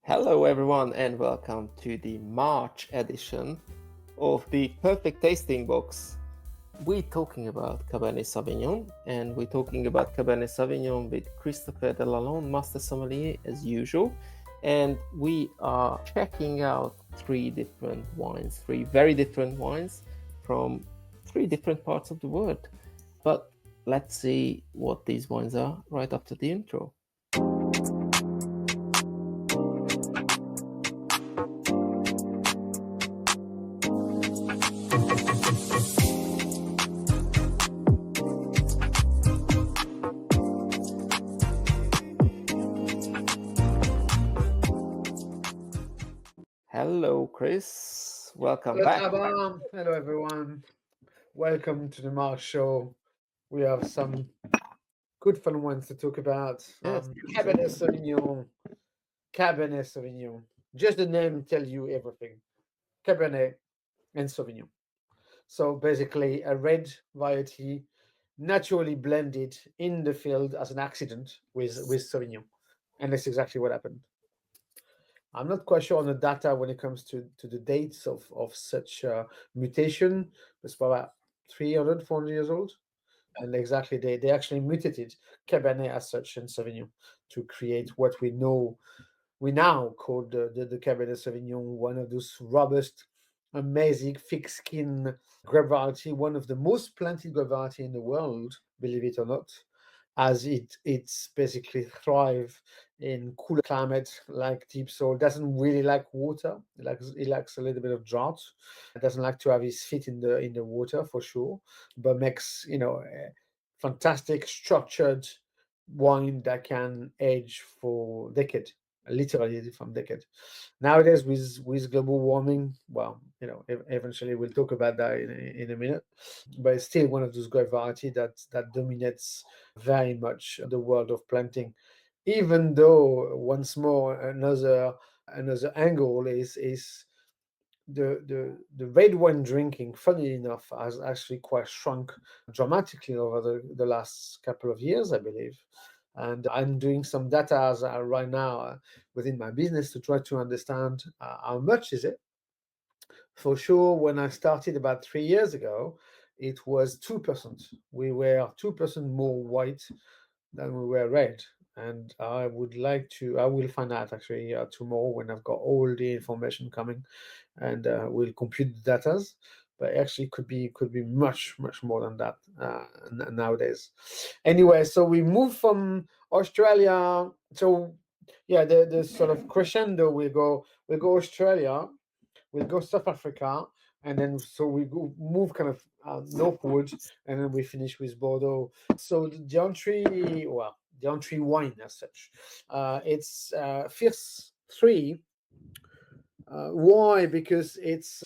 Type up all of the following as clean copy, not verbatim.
Hello, everyone, and welcome to the March edition of the Perfect Tasting Box. We're talking about Cabernet Sauvignon, and we're talking about Cabernet Sauvignon with Christopher Delalonde, Master Sommelier, as usual. And we are checking out three very different wines from three different parts of the world. But let's see what these wines are right after the intro. Hello, Chris. Welcome back. Csaba. Hello, everyone. Welcome to the March show. We have some good fun ones to talk about. Yes, Cabernet Sauvignon. Cabernet Sauvignon. Just the name tells you everything. Cabernet and Sauvignon. So basically, a red variety naturally blended in the field as an accident with Sauvignon, and that's exactly what happened. I'm not quite sure on the data when it comes to the dates of such mutation. It's about 300, 400 years old. And exactly, they actually mutated Cabernet as such and Sauvignon to create what we now call the Cabernet Sauvignon, one of those robust, amazing, thick skin grape variety, one of the most planted grape variety in the world, believe it or not, as it's basically thrive in cooler climate like deep soil. Doesn't really like water. It likes a little bit of drought. It doesn't like to have his feet in the water for sure, but makes a fantastic structured wine that can age for decade, literally from decade. Nowadays, with global warming, well, eventually we'll talk about that in a minute, but it's still one of those grape variety that dominates very much the world of planting. Even though once more another angle is the red wine drinking, funny enough, has actually quite shrunk dramatically over the last couple of years, I believe. And I'm doing some data right now within my business to try to understand how much is it. For sure, when I started about 3 years ago, it was 2%. We were 2% more white than we were red. And I will find out actually tomorrow when I've got all the information coming, and we'll compute the data. But actually, could be much more than that nowadays. Anyway, so we moved from Australia. So yeah, the sort of crescendo we go Australia, we'll go South Africa, and then so we move kind of northward, and then we finish with Bordeaux. So the entry wine as such, it's Fierce 3. Why? Because it's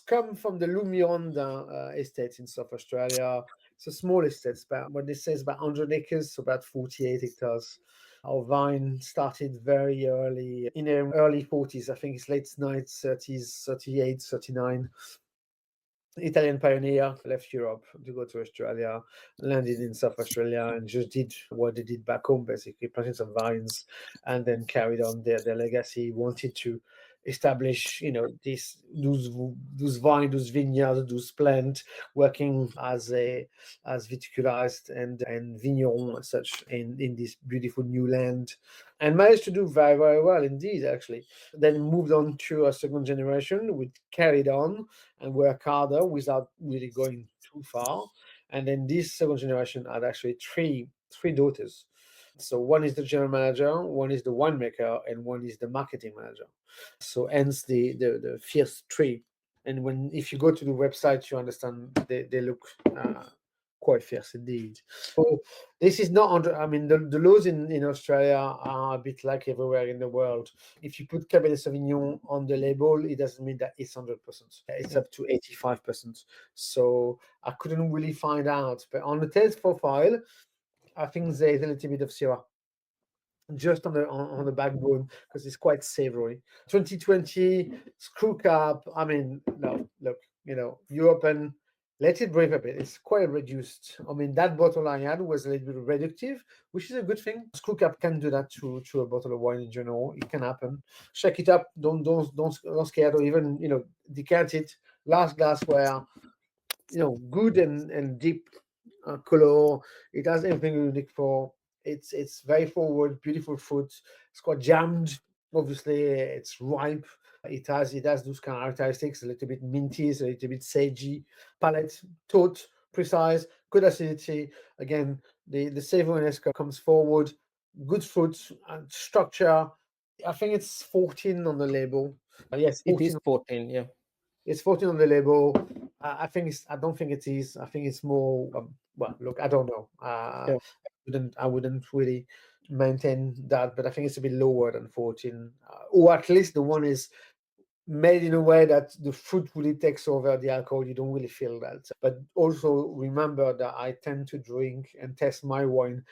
come from the Miranda estate in South Australia. It's a small estate, about what they say is about 100 acres, so about 48 hectares. Our vine started very early, in the early 40s. I think it's late 30s, 38, 39. Italian pioneer left Europe to go to Australia, landed in South Australia, and just did what they did back home, basically planted some vines, and then carried on their legacy. Wanted to establish, those vines, those vineyards, those plant, working as viticulized and vigneron as such in this beautiful new land, and managed to do very very well indeed. Actually, then moved on to a second generation, which carried on and work harder without really going too far. And then this second generation had actually three daughters. So one is the general manager, one is the winemaker, and one is the marketing manager. So hence the fierce tree. And if you go to the website, you understand they look quite fierce indeed. So this is not under. I mean, the laws in Australia are a bit like everywhere in the world. If you put Cabernet Sauvignon on the label, it doesn't mean that it's 100%. It's up to 85%. So I couldn't really find out, but on the taste profile, I think there's a little bit of Syrah just on the backbone because it's quite savory. 2020 screw cap. I mean, no, look, you open let it breathe a bit. It's quite reduced. I mean, that bottle I had was a little bit reductive, which is a good thing. Screw cap can do that to a bottle of wine in general. It can happen. Shake it up. Don't scare, or even decant it. Last glass where good and deep color. It has everything you look for. It's very forward, beautiful fruit. It's quite jammed. Obviously, it's ripe. It has those characteristics, a little bit minty, a little bit sagey, palate, taut, precise, good acidity. Again, the savoriness comes forward, good fruit and structure. I think it's 14 on the label. Yes, It is 14. 14, yeah. It's 14 on the label. I think it's. I don't think it is. I think it's more. Well, look, I don't know. Yeah. I wouldn't really maintain that, but I think it's a bit lower than 14, or at least the one is made in a way that the fruit really takes over the alcohol. You don't really feel that. But also remember that I tend to drink and test my wine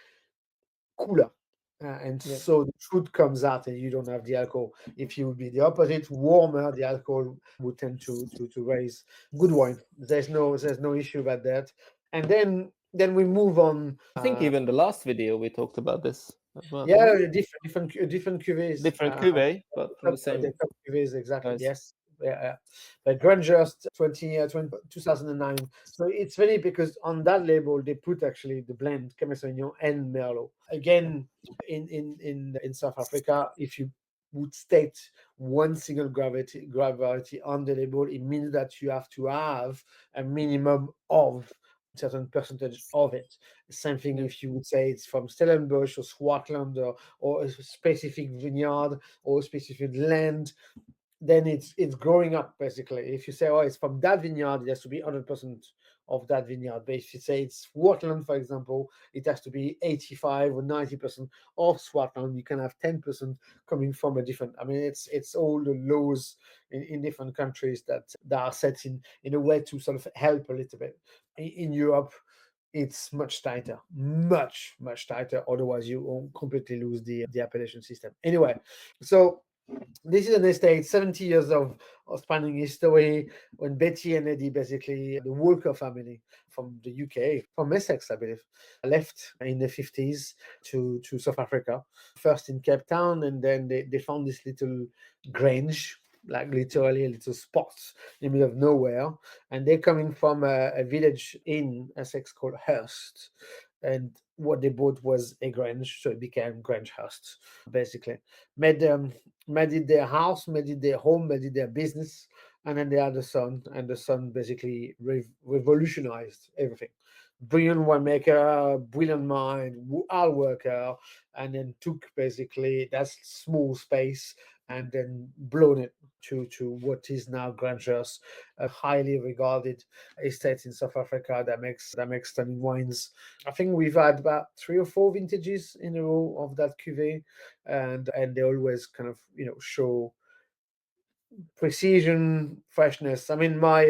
cooler. And Yeah. so the fruit comes out and you don't have the alcohol. If you would be the opposite, warmer, the alcohol would tend to raise. Good wine. There's no issue about that. And then we move on. I think even the last video we talked about this as well, Yeah, no? different cuvées. Different cuvee, but from the same Cuvées, exactly. guys. Yes. Yeah. But Grangehurst 2009. So it's funny because on that label they put actually the blend Cabernet Sauvignon and Merlot. Again, in South Africa, if you would state one single gravity on the label, it means that you have to have a minimum of certain percentage of it. Same thing Yeah. if you would say it's from Stellenbosch or Swartland or a specific vineyard or a specific land, then it's growing up basically. If you say, oh, it's from that vineyard, it has to be 100% of that vineyard. But if you say it's Swartland, for example, it has to be 85 or 90% of Swartland. You can have 10% coming from a different. I mean, it's all the laws in different countries that are set in a way to sort of help a little bit. In Europe, it's much tighter, much tighter. Otherwise, you will completely lose the appellation system. Anyway, so this is an estate, 70 years of spanning history. When Betty and Eddie, basically the Walker family from the UK, from Essex, I believe, left in the 50s to South Africa, first in Cape Town, and then they found this little grange, like literally a little spot in the middle of nowhere. And they're coming from a village in Essex called Hurst. And what they bought was a grange, so it became Grangehurst, basically. Made it their house, made it their home, made it their business, and then they had a son, and the son basically revolutionized everything. Brilliant winemaker, brilliant mind, hard worker, and then took basically that small space and then blown it to what is now Grangehurst, a highly regarded estate in South Africa that makes stunning wines. I think we've had about 3 or 4 vintages in a row of that cuvee, and they always kind of show precision, freshness. I mean, my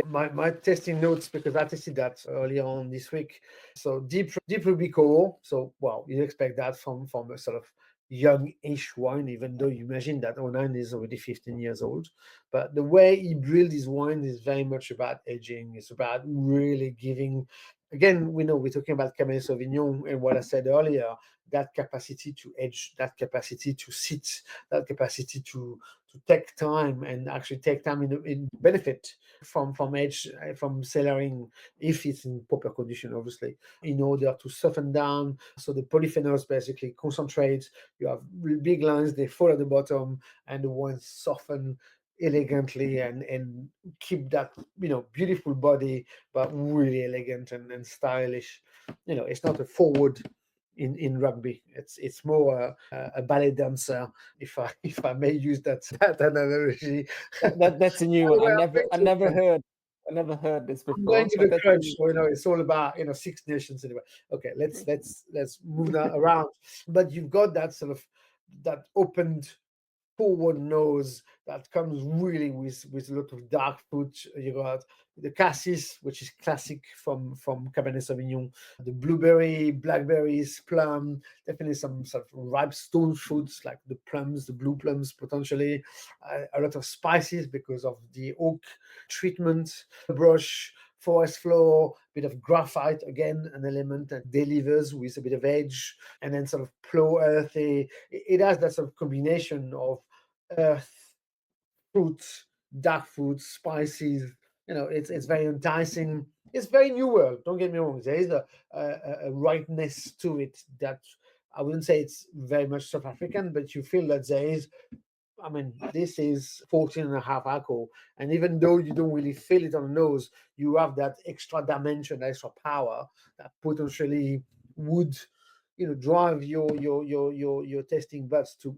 tasting notes, because I tasted that earlier on this week. So deep ruby core. So well, you expect that from a sort of young-ish wine, even though you imagine that '09 is already 15 years old. But the way he brewed his wine is very much about aging. It's about really giving. Again, we know we're talking about Cabernet Sauvignon, and what I said earlier, that capacity to age, that capacity to sit, that capacity to take time and actually take time in benefit from age, from cellaring, if it's in proper condition, obviously, in order to soften down. So the polyphenols basically concentrate. You have big lines, they fall at the bottom, and the ones soften elegantly and keep that beautiful body, but really elegant and stylish. It's not a forward in rugby. It's more a ballet dancer, if I may use that analogy. That's a new one. Anyway, I never heard this I'm going before, to but the that's crunch, really, so it's all about Six Nations anyway. Okay, let's move that around. But you've got that sort of that opened forward nose that comes really with a lot of dark fruit. You got the cassis, which is classic from Cabernet Sauvignon, the blueberry, blackberries, plum, definitely some sort of ripe stone fruits like the plums, the blue plums potentially, a lot of spices because of the oak treatment, brush, forest floor, bit of graphite, again, an element that delivers with a bit of edge, and then sort of plow earthy. It has that sort of combination of earth, fruits, dark fruits, spices. It's very enticing. It's very New World. Don't get me wrong. There is a rightness to it that I wouldn't say it's very much South African, but you feel that there is. I mean, this is 14 and a half alcohol. And even though you don't really feel it on the nose, you have that extra dimension, extra power that potentially would, drive your tasting buds to,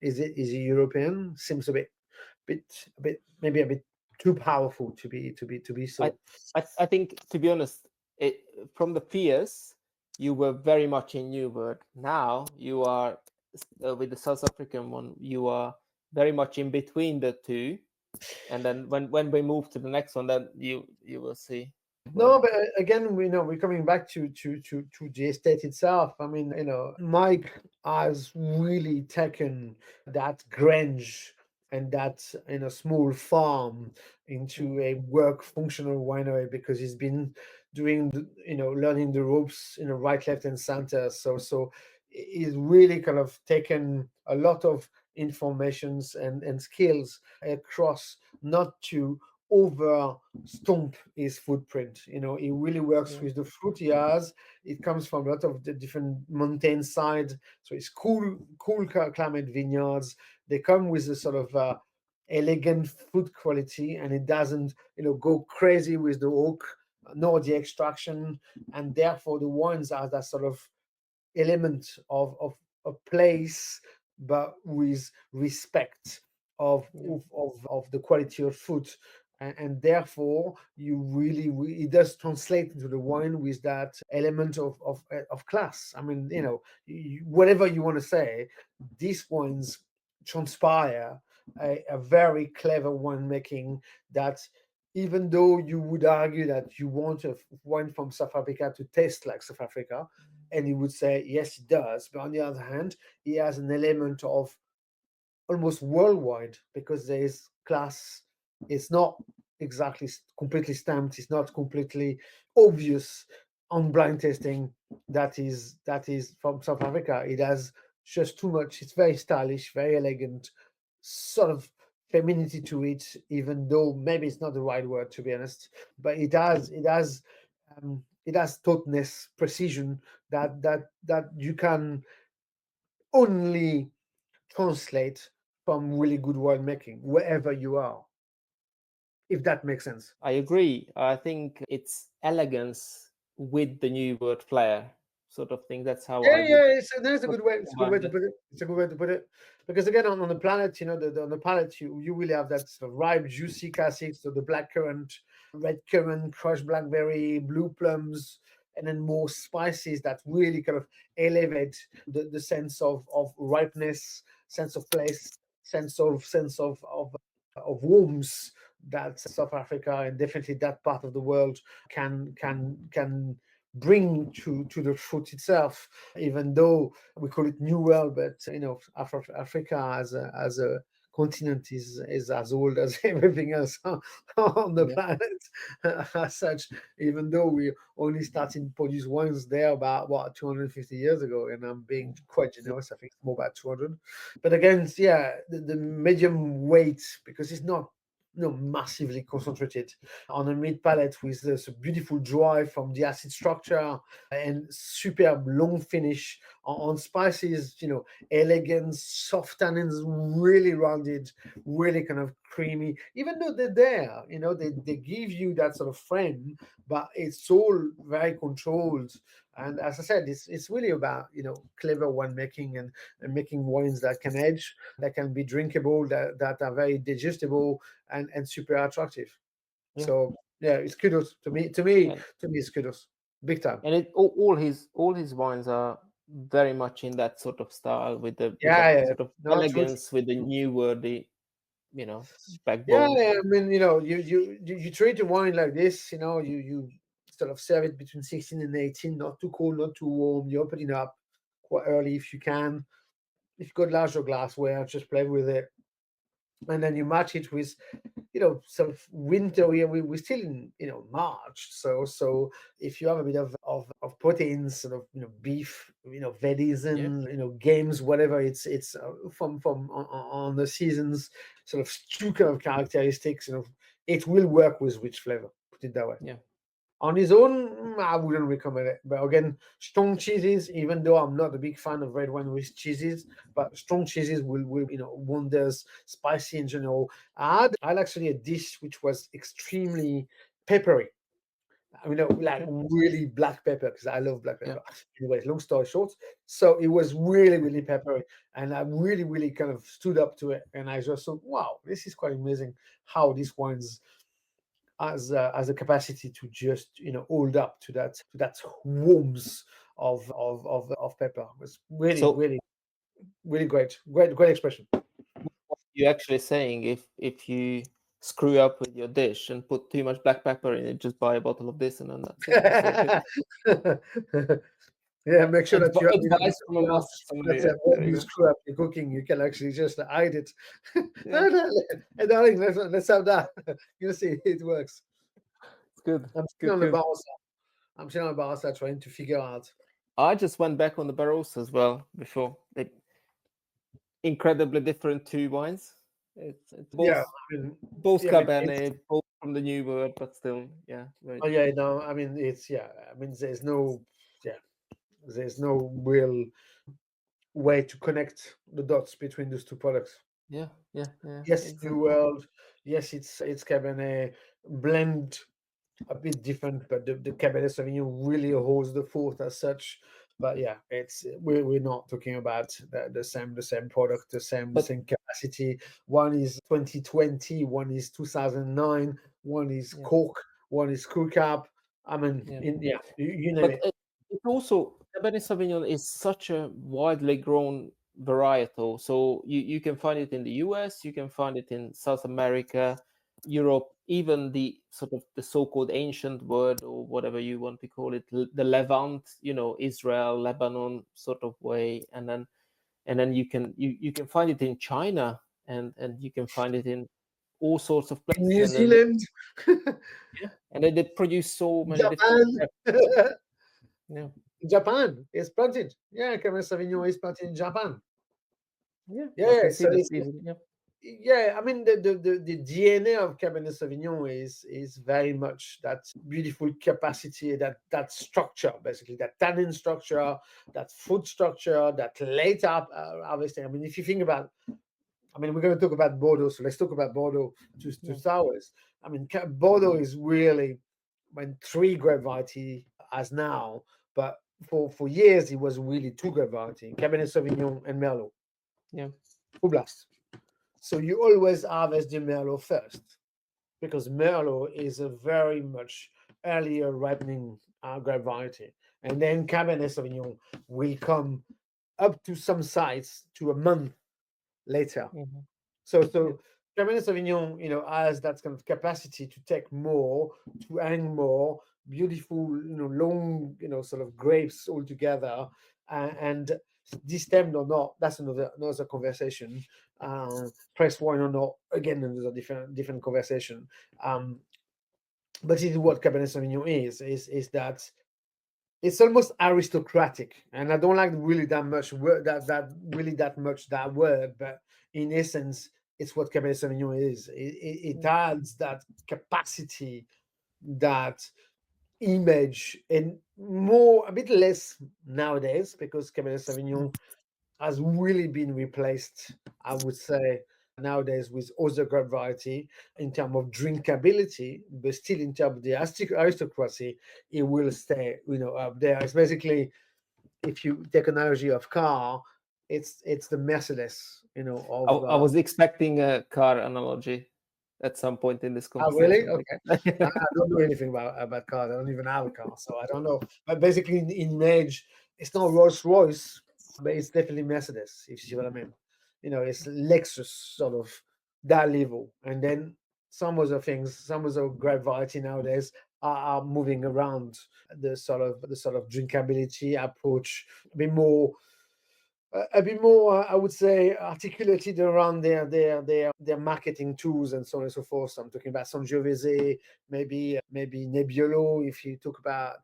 is it European? Seems a bit, maybe a bit too powerful to be I, so. I think, to be honest, from the peers, you were very much in New World. Now you are with the South African one. You are very much in between the two, and then when we move to the next one, then you will see. No, but again, we know we're coming back to the estate itself. I mean, Mike has really taken that Grange and that small farm into a work functional winery, because he's been doing learning the ropes, right, left, and center. So he's really kind of taken a lot of informations and skills across, not to over stomp his footprint. He really works Yeah. with the fruit he has. It comes from a lot of the different mountain side, so it's cool climate vineyards. They come with a sort of elegant food quality, and it doesn't go crazy with the oak nor the extraction, and therefore the wines are that sort of element of a place, but with respect of Yeah. of the quality of food. And therefore you really, it does translate into the wine with that element of class. I mean, whatever you want to say, these wines transpire a very clever winemaking, that even though you would argue that you want a wine from South Africa to taste like South Africa, and he would say, yes, it does. But on the other hand, he has an element of almost worldwide, because there is class. It's not exactly completely stamped. It's not completely obvious on blind tasting that is from South Africa. It has just too much. It's very stylish, very elegant, sort of femininity to it, even though maybe it's not the right word, to be honest. But it has tautness, precision, that you can only translate from really good winemaking wherever you are, if that makes sense. I agree. I think it's elegance with the New World flair, sort of thing. That's how Yeah, I would yeah, that's a would good way. It's a good way combine to that. put it. It's a good way to put it. Because again, on the planet, on the palate, you will have that sort of ripe, juicy classics, so the black currant, red currant, crushed blackberry, blue plums, and then more spices that really kind of elevate the sense of ripeness, sense of place, sense of warmth that South Africa, and definitely that part of the world, can bring to the fruit itself. Even though we call it New World, but Africa as a continent is as old as everything else on the Yeah. planet. As such, even though we only started to produce wines there about 250 years ago, and I'm being quite generous, I think it's more about 200. But again, yeah, the medium weight, because it's not massively concentrated on a mid palate, with this beautiful drive from the acid structure and superb long finish on spices, elegant, soft tannins, really rounded, really kind of creamy. Even though they're there, they give you that sort of frame, but it's all very controlled. And as I said, it's really about clever winemaking, and making wines that can edge, that can be drinkable, that are very digestible, and super attractive. Yeah. So yeah, it's kudos to me. To me, And to me, it's kudos, big time. all his wines are very much in that sort of style, with the Yeah, yeah, sort of no, true. elegance, with the new wordy, Yeah, backbone. yeah, I mean, you treat a wine like this, you sort of serve it between 16 and 18, not too cold, not too warm. You open it up quite early if you can. If you've got larger glassware, just play with it. and then you match it with, sort of winter. We're still in, March, so if you have a bit of proteins, sort of, beef, Yeah. venison, games, whatever, it's from on the seasons, sort of stew kind of characteristics, it will work with rich flavor, put it that way. Yeah. On his own, I wouldn't recommend it. But again, strong cheeses, even though I'm not a big fan of red wine with cheeses, but strong cheeses will wonders, spicy in general. I had actually a dish which was extremely peppery. I mean, like Okay. really black pepper, because I love black Yeah. pepper. Anyways, long story short, so it was really, really peppery, and I really, really kind of stood up to it, and I just thought, wow, this is quite amazing how these wines as a capacity to just hold up to that warmth of pepper. Was really, So really, really great expression. what you're actually saying, if you screw up with your dish and put too much black pepper in it, just buy a bottle of this and then that's it. That's all good. Yeah, make sure that you have Advice from a master that's sommelier. when There you you go. screw up your cooking, you can actually just hide it. Yeah, No, no, hey, darling, let's have that. You see, it works. it's good. I'm sitting Good, on the good. Barossa. I'm sitting on the Barossa trying to figure out. I just went back on the Barossa as well before. They incredibly different two wines. It's Yeah, both I mean, both yeah, but it's Cabernet, both from the new world, but still, yeah, very oh yeah, different. no, I mean it's yeah, I mean yeah, there's no real way to connect the dots between those two products. Yeah, yeah, yeah, Yes, New exactly. World, yes, it's Cabernet blend a bit different, but the Cabernet Sauvignon really holds the fort as such. But yeah, we're not talking about the same product, the But same capacity. One is 2020, one is 2009, one is yeah, Cork, one is Crew Cab. I mean, yeah. yeah, you name But it. it also Cabernet Sauvignon is such a widely grown varietal. So you can find it in the US, you can find it in South America, Europe, even the sort of the so-called ancient world or whatever you want to call it, the Levant, Israel, Lebanon sort of way, and then you can find it in China and you can find it in all sorts of In places, New and then Zealand, yeah, and then they produce so many different Japan, yeah. Japan is planted. Yeah, Cabernet Sauvignon is planted in Japan. Yeah, Yeah, I yeah. can see So that it's easily. Yeah, yeah, I mean the DNA of Cabernet Sauvignon is very much that beautiful capacity, that structure, basically that tannin structure, that fruit structure, that late up harvesting. I mean, if you think about, I mean, we're going to talk about Bordeaux, so let's talk about Bordeaux to yeah, start with. I mean, Bordeaux is really when three grape variety as now, but for years it was really two grape variety: Cabernet Sauvignon and Merlot, yeah, Oblast. So you always harvest the Merlot first because Merlot is a very much earlier ripening grape variety. And then Cabernet Sauvignon will come up to some sites to a month later. mhm, So yeah, so Cabernet Sauvignon, has that kind of capacity to take more, to hang more, beautiful, long, sort of grapes all together, and destemmed or not, that's another conversation. Press wine or not, again, another different conversation. Um, but it is what Cabernet Sauvignon is that it's almost aristocratic, and I don't like really that much word that word, but in essence, it's what Cabernet Sauvignon is. It yeah, adds that capacity, that image, and more a bit less nowadays because Cabernet mm, Sauvignon has really been replaced, I would say, nowadays with other grape variety in terms of drinkability, but still in terms of the aristocracy, it will stay, up there. It's basically, if you take an analogy of car, it's the Mercedes, I, of I was expecting a car analogy at some point in this oh, really? conversation. Okay. I don't know anything about cars. I don't even have a car, so I don't know. But basically, in image, it's not Rolls Royce, but it's definitely Mercedes. If you see what I mean, it's Lexus sort of that level, and then some other great variety nowadays are moving around the sort of drinkability approach, a bit more. a bit more, I would say, articulated around their marketing tools and so on and so forth. So I'm talking about Sangiovese, maybe Nebbiolo. If you think about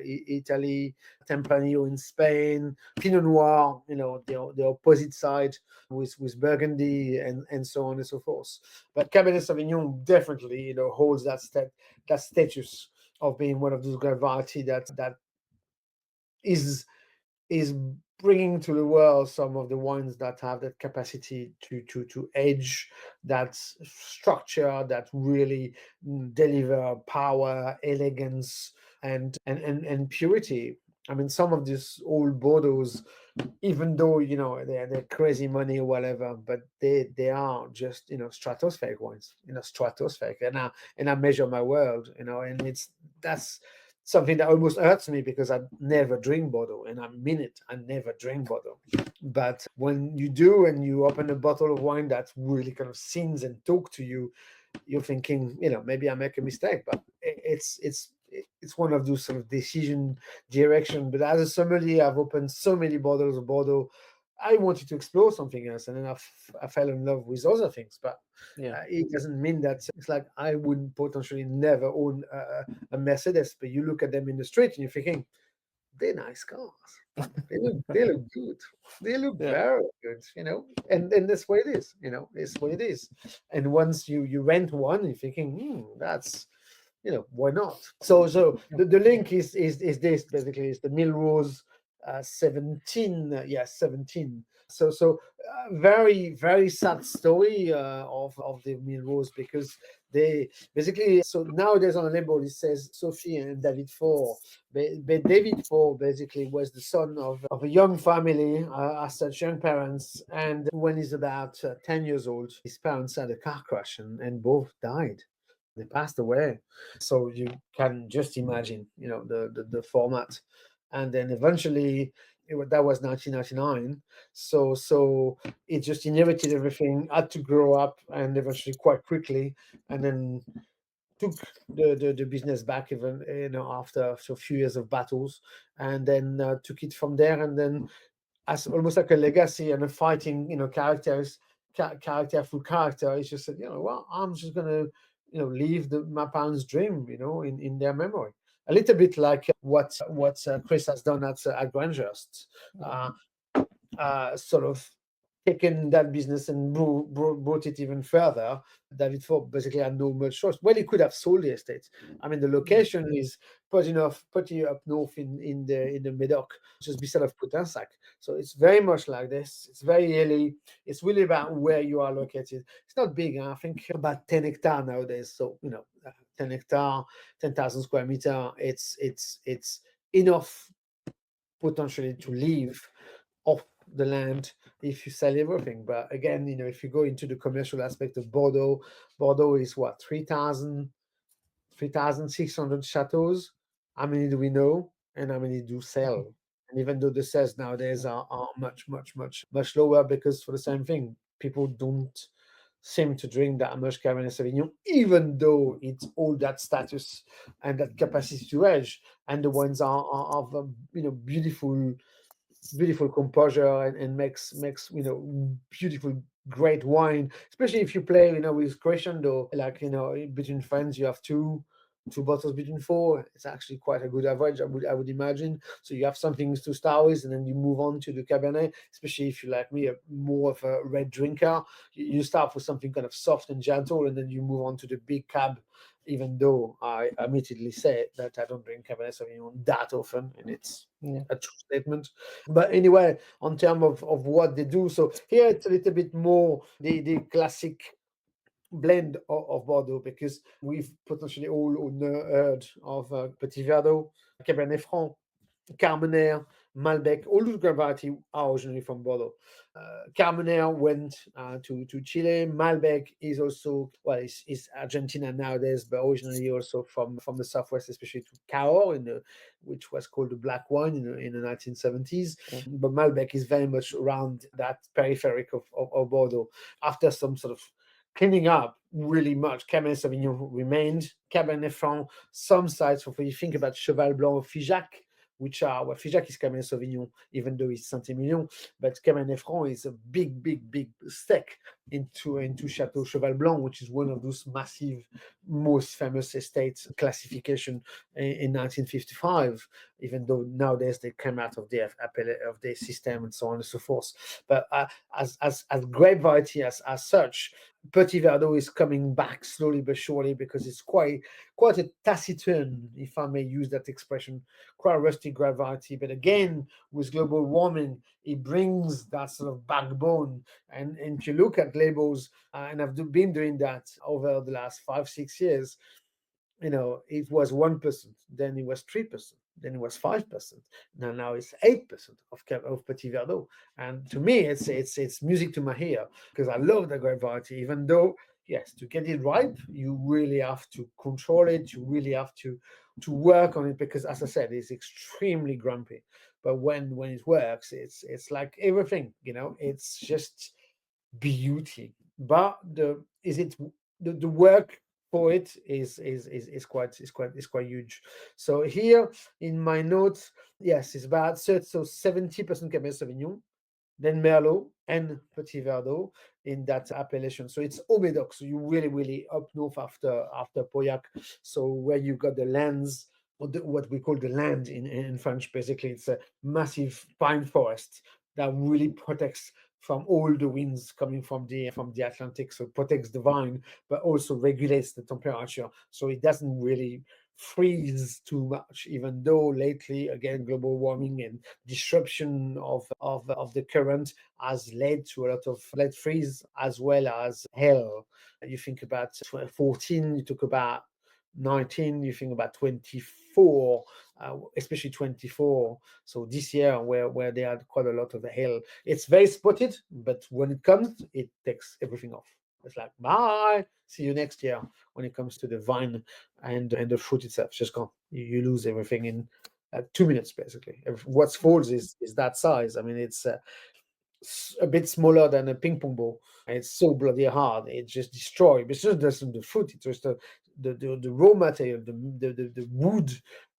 Italy, Tempranillo in Spain, Pinot Noir, the opposite side with Burgundy and so on and so forth. But Cabernet Sauvignon definitely, holds that status of being one of those variety that is is bringing to the world some of the wines that have that capacity to age, that structure, that really deliver power, elegance, and purity. I mean, some of these old Bordeaux's, even though they're crazy money or whatever, but they are just stratospheric wines, stratospheric, and I measure my world, and that's something that almost hurts me because I never drink Bordeaux, and I mean it, I never drink Bordeaux. But when you do, and you open a bottle of wine that really kind of sings and talk to you, you're thinking, maybe I make a mistake, but it's one of those sort of decision direction. But as a sommelier, I've opened so many bottles of Bordeaux. I wanted to explore something else, and then I fell in love with other things. But Yeah. it doesn't mean that it's like I would potentially never own a Mercedes. But you look at them in the street, and you're thinking, they're nice cars. They look good. They look Yeah. very good, and that's what it is, it's what it is. And once you rent one, you're thinking, that's why not? So Yeah. the link is this basically is the Milrose 17, 17. Very very sad story of the Milrose, because they basically, so nowadays on the label it says Sophie and David Four, but David Four basically was the son of a young family, as such young parents, and when he's about 10 years old, his parents had a car crash, and both died. They passed away. So you can just imagine, the format. And then eventually, that was 1999. So it just inherited everything, had to grow up, and eventually quite quickly, and then took the business back, even after a few years of battles, and then took it from there, and then as almost like a legacy and a fighting, characterful character. It's just said, well, I'm just gonna, leave my parents' dream, in their memory. A little bit like what Chris has done at Grangehurst. Uh, sort of taken that business and brought it even further. David Forbes basically had no much choice. Well, he could have sold the estate. I mean, the location is pretty up north in the Medoc, just beside of Putinsac. So it's very much like this. It's very hilly. It's really about where you are located. It's not big. Huh? I think about 10 hectare nowadays. So 10 hectare, 10,000 square meter. It's enough potentially to live off the land if you sell everything. But again, if you go into the commercial aspect of Bordeaux, Bordeaux is what, 3,600 chateaus. How many do we know, and how many do sell? And even though the sales nowadays are much, much, much, much lower, because for the same thing, people don't seem to drink that much Cabernet Sauvignon, even though it's all that status and that capacity to age, and the wines are of beautiful composure, and makes beautiful great wine, especially if you play with crescendo, like between friends you have two bottles between four. It's actually quite a good average, I would imagine. So you have something to start with, and then you move on to the Cabernet, especially if you, like me, are more of a red drinker. You start with something kind of soft and gentle, and then you move on to the big cab, even though I admittedly say that I don't drink Cabernet Sauvignon that often, and it's Yeah. a true statement. But anyway, on terms of what they do, so here it's a little bit more the classic blend of Bordeaux, because we've potentially all heard of Petit Verdot, Cabernet Franc, Carmenère, Malbec. All those varieties are originally from Bordeaux. Carmenère went to Chile. Malbec is also, well, it's Argentina nowadays, but originally also from the southwest, especially to Cahors, which was called the black wine in the 1970s. Yeah. But Malbec is very much around that peripheric of Bordeaux. After some sort of cleaning up really much, Cabernet Sauvignon remained. Cabernet Franc, some sites, if you think about Cheval Blanc or Figeac, which are, well, Figeac is Cabernet Sauvignon, even though it's Saint-Emilion, but Cabernet Franc is a big, big, big stake into Chateau Cheval Blanc, which is one of those massive, most famous estates classification in 1955. Even though nowadays they came out of the system and so on and so forth. But as grape variety as such, Petit Verdot is coming back slowly but surely because it's quite a taciturn, if I may use that expression, quite a rustic grape variety. But again, with global warming, it brings that sort of backbone. And if you look at labels, and I've been doing that over the last 5-6 years, it was 1%, then it was 3%, then it was 5%. Now it's 8% of Petit Verdot. And to me, it's music to my ear because I love the grape variety, even though, yes, to get it ripe, you really have to control it. You really have to work on it because, as I said, it's extremely grumpy. But when it works, it's like everything, it's just beauty. But the work for it is quite huge. So here in my notes, yes, it's about 70% Cabernet Sauvignon, then Merlot and Petit Verdot in that appellation. So it's Haut-Medoc. So you really, really up north after Pauillac. So where you got the lands, or what we call the land in French. Basically, it's a massive pine forest that really protects from all the winds coming from the Atlantic. So it protects the vine, but also regulates the temperature. So it doesn't really freeze too much, even though lately, again, global warming and disruption of the current has led to a lot of lead freeze as well as hail. You think about 14, you talk about 19, you think about 24, especially 24. So this year, where they had quite a lot of hail, it's very spotted, but when it comes, it takes everything off. It's like, bye, see you next year. When it comes to the vine and the fruit itself, just gone. You lose everything in 2 minutes, basically. What falls is that size. I mean, it's a bit smaller than a ping pong ball. It's so bloody hard. It just destroys. But it's not just the fruit. It's just the raw material, the wood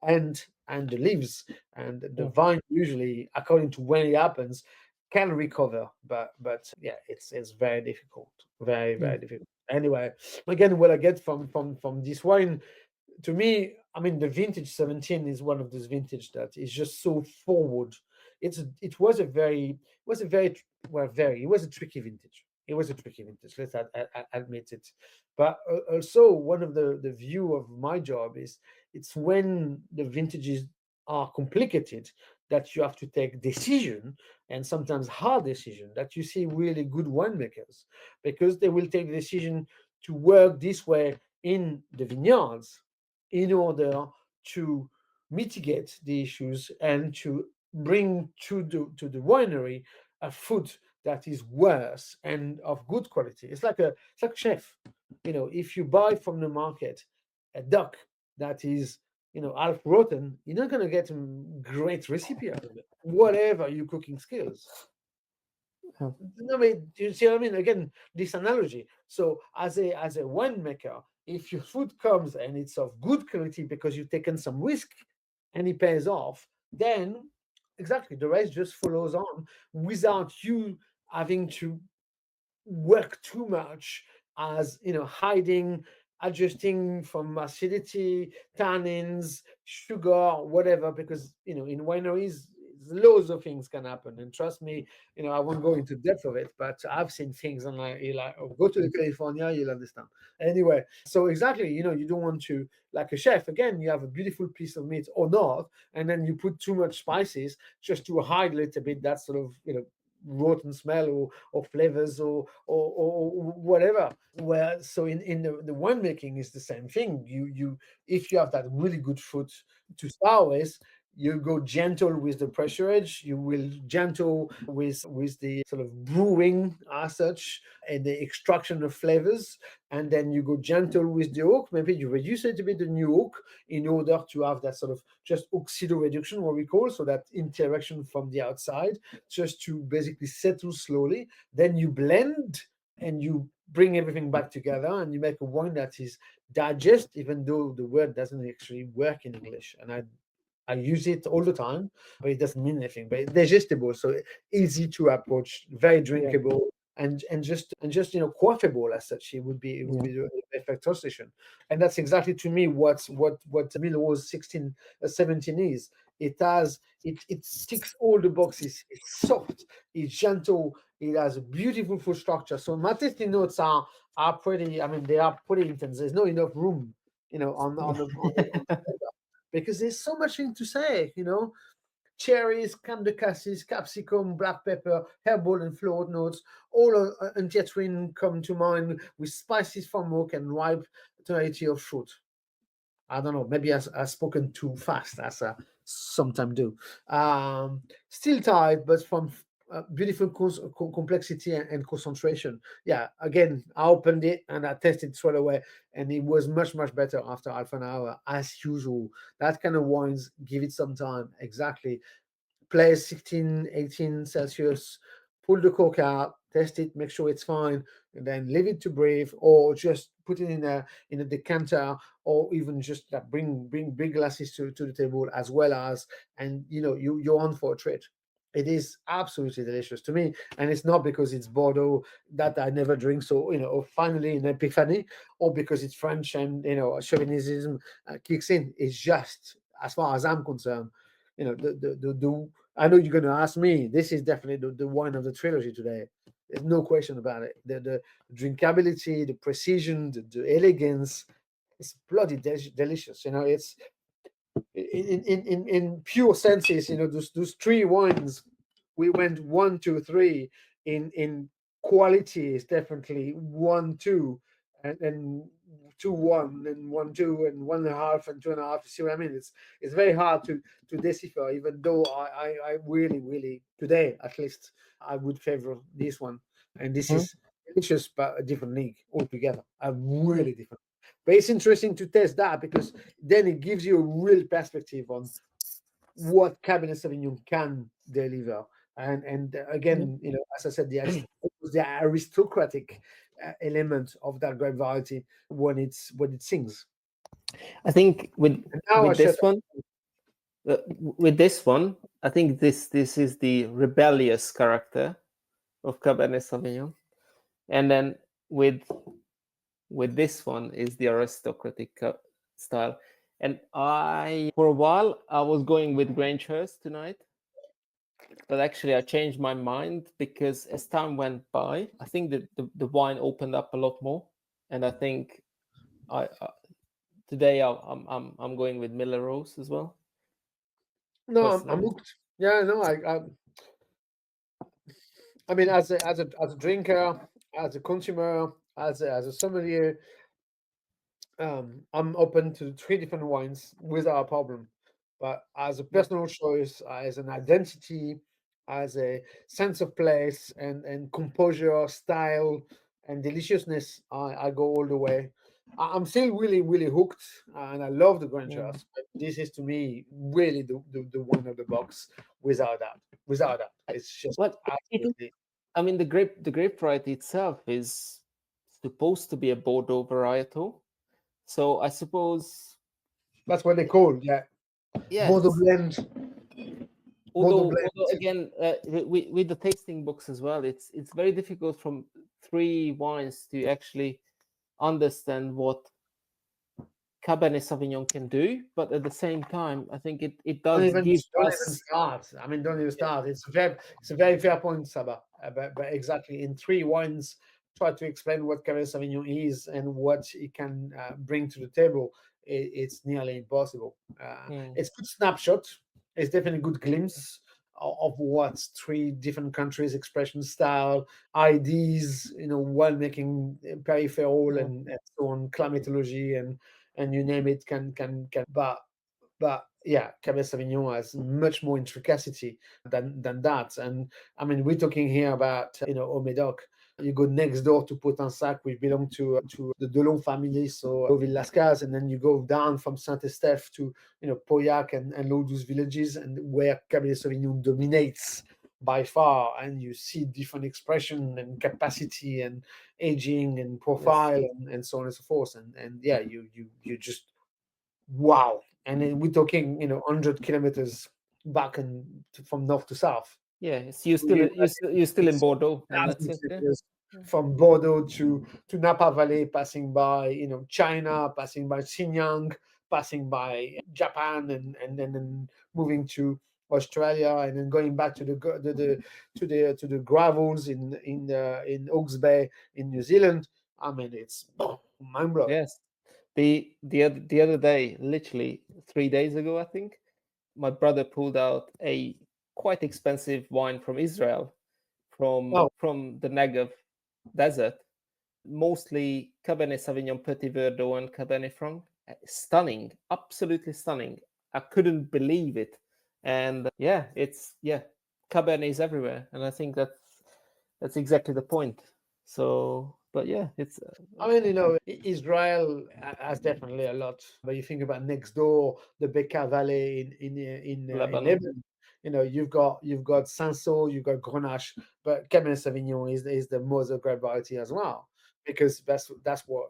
and the leaves and the Mm. vine. Usually, according to when it happens, can recover. But yeah, it's very difficult. Very Mm. very difficult. Anyway, again, what I get from this wine, to me, I mean, the vintage 17 is one of those vintage that is just so forward. It was a very it was a tricky vintage. It was a tricky vintage. Let's admit it. But also one of the view of my job is it's when the vintages are complicated that you have to take decision, and sometimes hard decision, that you see really good winemakers because they will take the decision to work this way in the vineyards in order to mitigate the issues and to bring to the winery a food that is worse and of good quality. It's like a chef. If you buy from the market a duck that is half rotten, you're not going to get a great recipe out of it, whatever your cooking skills. Yeah. No, do you see what I mean? Again, this analogy. So as a winemaker, if your food comes and it's of good quality because you've taken some risk and it pays off, then exactly the rest just follows on without you having to work too much as hiding, adjusting from acidity, tannins, sugar, whatever, because in wineries loads of things can happen. And trust me, I won't go into depth of it, but I've seen things and you're like, oh, go to the California, you'll understand. Anyway, so exactly, you don't want to, like a chef, again, you have a beautiful piece of meat or not, and then you put too much spices just to hide a little bit that sort of rotten smell or flavors or whatever. Well, so in the winemaking is the same thing. You if you have that really good fruit to start with, you go gentle with the pressurage, you will gentle with the sort of brewing as such and the extraction of flavors, and then you go gentle with the oak. Maybe you reduce a little bit the new oak in order to have that sort of just oxido reduction, what we call, so that interaction from the outside, just to basically settle slowly. Then you blend and you bring everything back together and you make a wine that is digest, even though the word doesn't actually work in English. And I use it all the time, but it doesn't mean anything. But it's digestible, so easy to approach, very drinkable, and just quaffable as such. It would be the perfect translation, and that's exactly to me what Mille 17 is. It ticks all the boxes. It's soft, it's gentle, it has a beautiful food structure. So my tasting notes are pretty. I mean, they are pretty intense. There's not enough room, on the because there's so much thing to say. Cherries, crème de cassis, capsicum, black pepper, herbal and floral notes. All antiatrine come to mind with spices from oak and ripe tonality of fruit. I don't know. Maybe I've spoken too fast, as I sometimes do. Still tight, but from beautiful complexity and concentration. Yeah, again, I opened it and I tested straight away, and it was much, much better after half an hour, as usual. That kind of wines, give it some time. Exactly. Place 16, 18 Celsius, pull the cork out, test it, make sure it's fine, and then leave it to breathe, or just put it in a decanter, or even just bring big glasses to the table as well as, and you're on for a treat. It is absolutely delicious to me, and it's not because it's Bordeaux that I never drink. So finally an epiphany, or because it's French and chauvinism kicks in. It's just, as far as I'm concerned, the I know you're going to ask me. This is definitely the wine of the trilogy today. There's no question about it. The drinkability, the precision, the elegance. It's bloody delicious. It's in pure senses. Those three wines. We went 1, 2, 3. In quality is definitely 1, 2, and 2, 1, and 1, 2, and 1.5, and 2.5. You see what I mean? It's very hard to decipher. Even though I really, really, today at least, I would favor this one. And this is delicious, but a different league altogether. A really different. But it's interesting to test that, because then it gives you a real perspective on what Cabernet Sauvignon can deliver. And again, as I said, the aristocratic element of that grape variety when it sings. I think And now with this one, I think this is the rebellious character of Cabernet Sauvignon, and then with this one is the aristocratic style. And for a while, I was going with Grangehurst tonight, but actually I changed my mind, because as time went by, I think that the wine opened up a lot more, and I think today I'm going with Mille Rose as well. No, I'm hooked. Yeah, no, I mean, as a drinker, as a consumer, as a sommelier, I'm open to 3 different wines without a problem. But as a personal choice, as an identity, as a sense of place and composure, style, and deliciousness, I go all the way. I'm still really, really hooked, and I love the Grangehurst. But this is, to me, really the one of the box, without that. Without that, it's just absolutely. I mean, the grape variety itself is supposed to be a Bordeaux varietal, so I suppose That's what they call, yeah. Bordeaux blend. Although again, with the tasting books as well, it's very difficult from 3 wines to actually understand what Cabernet Sauvignon can do, but at the same time, I think it does don't give even us. start. I mean, don't even start. It's a very fair point, Csaba. But exactly, in 3 wines, try to explain what Cabernet Sauvignon is and what it can bring to the table. It's nearly impossible. It's good snapshot. It's definitely a good glimpse of what 3 different countries, expression style, IDs, winemaking, peripheral, and so on, climatology, and you name it, can. But yeah, Cabernet Sauvignon has much more intricacity than that. And I mean, we're talking here about Haut-Medoc. You go next door to Potensac, which belong to the Delalonde family, so Deauville-Lascaz, and then you go down from Saint-Estèphe to Pauillac and those villages, and where Cabernet Sauvignon dominates by far, and you see different expression and capacity and aging and profile and so on and so forth. And yeah, you just wow. and then we're talking 100 kilometers back and from north to south. Yeah, so you're still in Bordeaux, and that's it. Yeah. From Bordeaux to Napa Valley, passing by China, passing by Xinjiang, passing by Japan, and then moving to Australia, and then going back to the gravels in Hawke's Bay in New Zealand. I mean, it's mind blowing. Yes. The other day, literally 3 days ago, I think, my brother pulled out a quite expensive wine from Israel, from the Negev desert, mostly Cabernet Sauvignon, Petit Verdot, and Cabernet Franc. Stunning, absolutely stunning. I couldn't believe it, and Cabernet is everywhere, and I think that's exactly the point. So, but yeah, it's. I mean, Israel has definitely a lot. But you think about next door, the Bekaa Valley in Lebanon. You've got Cinsault, you've got Grenache, but Cabernet Sauvignon is the most great variety as well, because that's what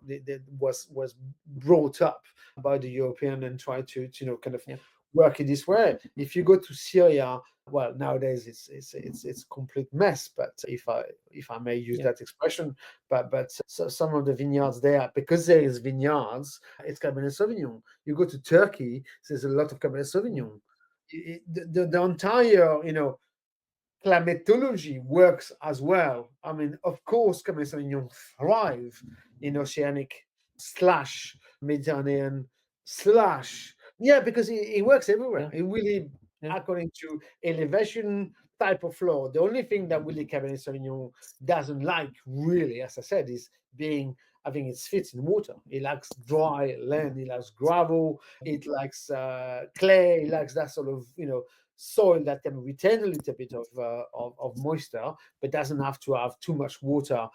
was brought up by the European and tried to kind of work in this way. If you go to Syria, well, nowadays it's complete mess. But if I may use that expression, but so some of the vineyards there, because there is vineyards, it's Cabernet Sauvignon. You go to Turkey, there's a lot of Cabernet Sauvignon. The entire climatology works as well. I mean, of course, Cabernet Sauvignon thrive in oceanic / Mediterranean / because it works everywhere. It really, according to elevation, type of floor. The only thing that really Cabernet Sauvignon doesn't like, really, as I said, is having its feet in water. It likes dry land. It likes gravel. It likes clay. It likes that sort of soil that can retain a little bit of moisture, but doesn't have to have too much water,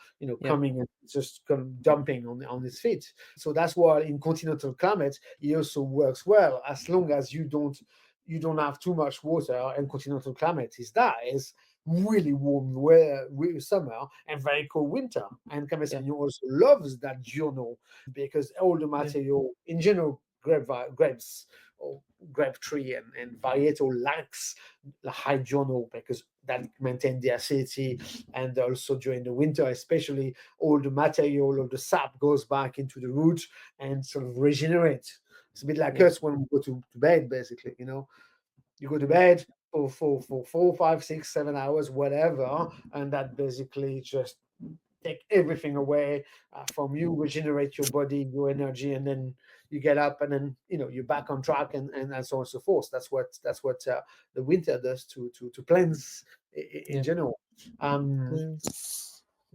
coming and just kind of dumping on its feet. So that's why in continental climate it also works well, as long as you don't have too much water. And continental climate is really warm summer and very cold winter. And Cabernet Sauvignon also loves that journal, because all the material in general, grapes or grape tree and varietal lacks the high journal, because that maintain the acidity, and also during the winter especially, all the material or the sap goes back into the root and sort of regenerate. It's a bit like us when we go to bed, basically. You go to bed for 4, 5, 6, 7 hours, whatever, and that basically just take everything away from you, regenerate your body, your energy, and then you get up, and then you're back on track, and so on and so forth. That's what the winter does to plants in general.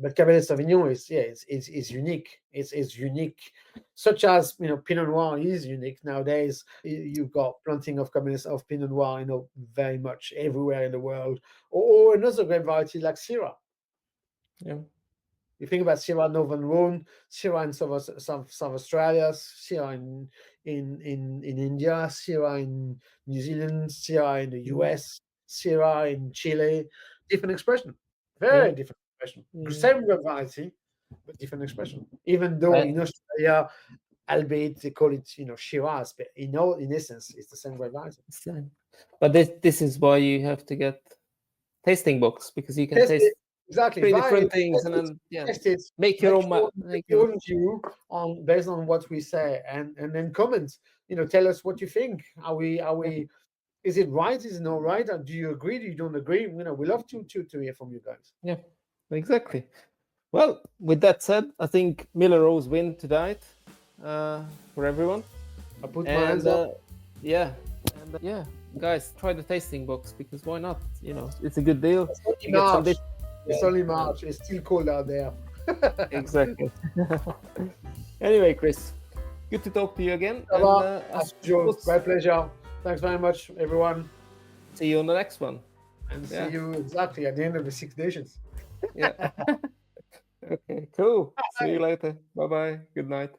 But Cabernet Sauvignon is unique. It's unique, such as Pinot Noir is unique nowadays. You've got planting of Pinot Noir, very much everywhere in the world, or another great variety like Syrah. Yeah. You think about Syrah Northern Rhone, Syrah in South Australia, Syrah in India, Syrah in New Zealand, Syrah in the US, Syrah in Chile. Different expression, very different expression. Same variety, but different expression. Even though in Australia, albeit they call it Shiraz, but in essence, it's the same variety. But this is why you have to get TastingBOX, because you can taste exactly 3 different things, and then make your own view on based on what we say, and then comment. Tell us what you think. Are we? Is it right? Is it not right? Do you agree? Do you don't agree? We love to hear from you guys. Yeah, exactly. Well, with that said, I think Mille Rose win tonight for everyone. I put my hands up. Guys, try the TastingBOX, because why not? It's a good deal. It's only March. It's still cold out there. Exactly. Anyway, Chris, good to talk to you again. My pleasure. Thanks very much, everyone. See you on the next one. And see you exactly at the end of the 6 nations. Yeah. Okay, cool. See you later. Bye-bye. Good night.